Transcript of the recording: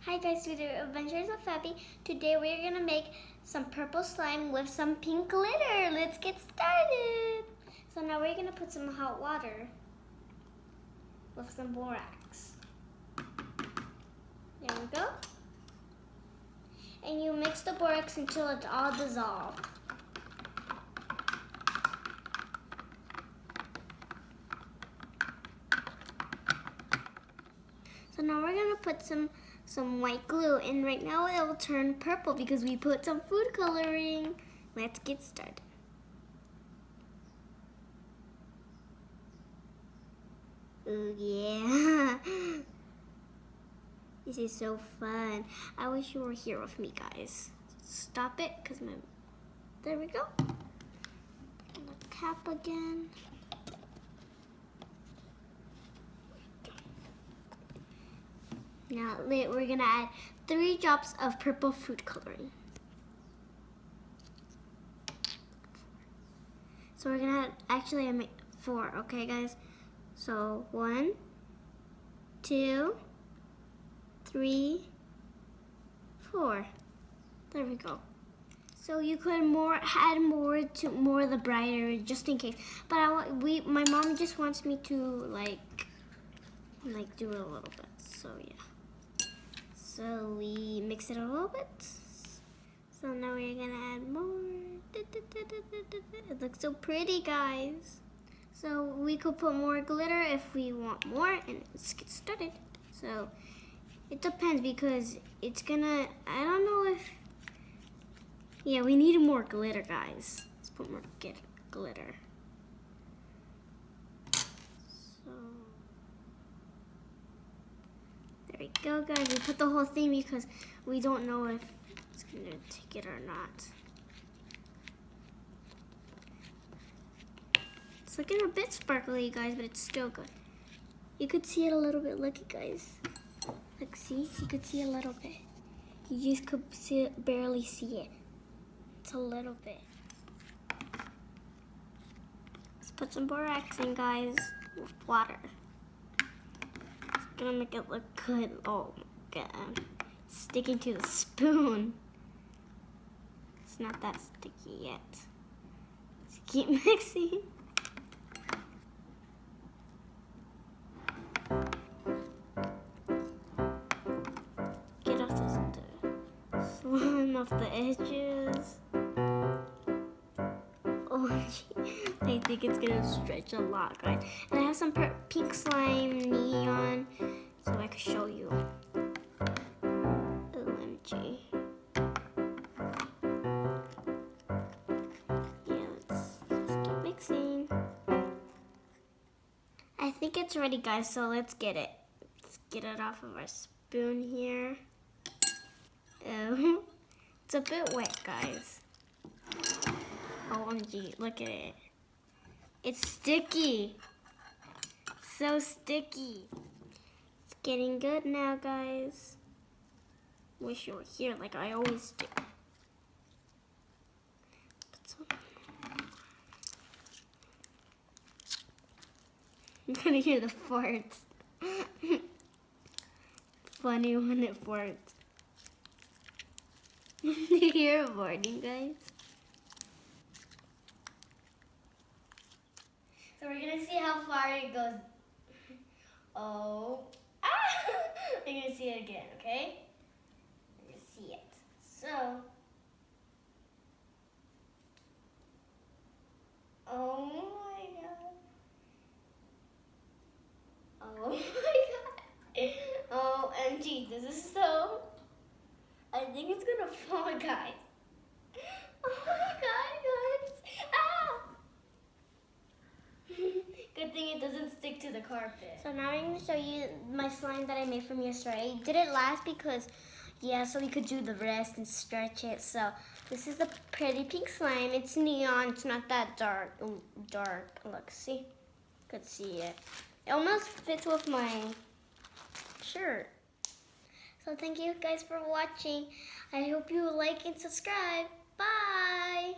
Hi guys, we're the Adventures of Fabi. Today we're gonna make some purple slime with some pink glitter. Let's get started. So now we're gonna put some hot water with some borax. There we go. And you mix the borax until it's all dissolved. So now we're gonna put some white glue, and right now it will turn purple because we put some food coloring. Let's get started. Oh yeah. This is so fun. I wish you were here with me, guys. Stop it, because there we go. And the cap again. Now we're gonna add 3 drops of purple food coloring. So we're gonna actually make 4, okay guys? So 1, 2, 3, 4. There we go. So you could add more the brighter, just in case. But my mom just wants me to like do it a little bit. So yeah. So we mix it a little bit. So now we're gonna add more. It looks so pretty, guys. So we could put more glitter if we want more, and let's get started. So it depends because it's gonna, I don't know if, yeah, we need more glitter, guys. Let's put more glitter. There we go, guys. We put the whole thing because we don't know if it's going to take it or not. It's looking a bit sparkly, guys, but it's still good. You could see it a little bit. Look, guys. Look, see? You could see a little bit. You just could barely see it. It's a little bit. Let's put some borax in, guys, with water. Gonna make it look good. Oh my god. Sticking to the spoon. It's not that sticky yet. Let's keep mixing. Get off the slime off the edges. Oh, I think it's gonna stretch a lot, guys. And I have some pink slime neon, so I can show you. OMG. Yeah, let's just keep mixing. I think it's ready, guys, so let's get it. Let's get it off of our spoon here. Oh, it's a bit wet, guys. OMG, look at it. It's sticky. So sticky. It's getting good now, guys. Wish you were here like I always do. I'm gonna hear the farts. Funny when it farts. You hear it farting, guys? So we're gonna see how far it goes. Oh, ah! We're gonna see it again, okay? We're gonna see it. So, oh my god. Oh my god. OMG, this is so, I think it's gonna fall, guys. Oh my god, guys. Ah! Good thing it doesn't stick to the carpet. So now I'm going to show you my slime that I made from yesterday. It didn't last because, yeah, so we could do the rest and stretch it. So this is the pretty pink slime. It's neon. It's not that dark. Look, see? You could see it. It almost fits with my shirt. So thank you guys for watching. I hope you like and subscribe. Bye!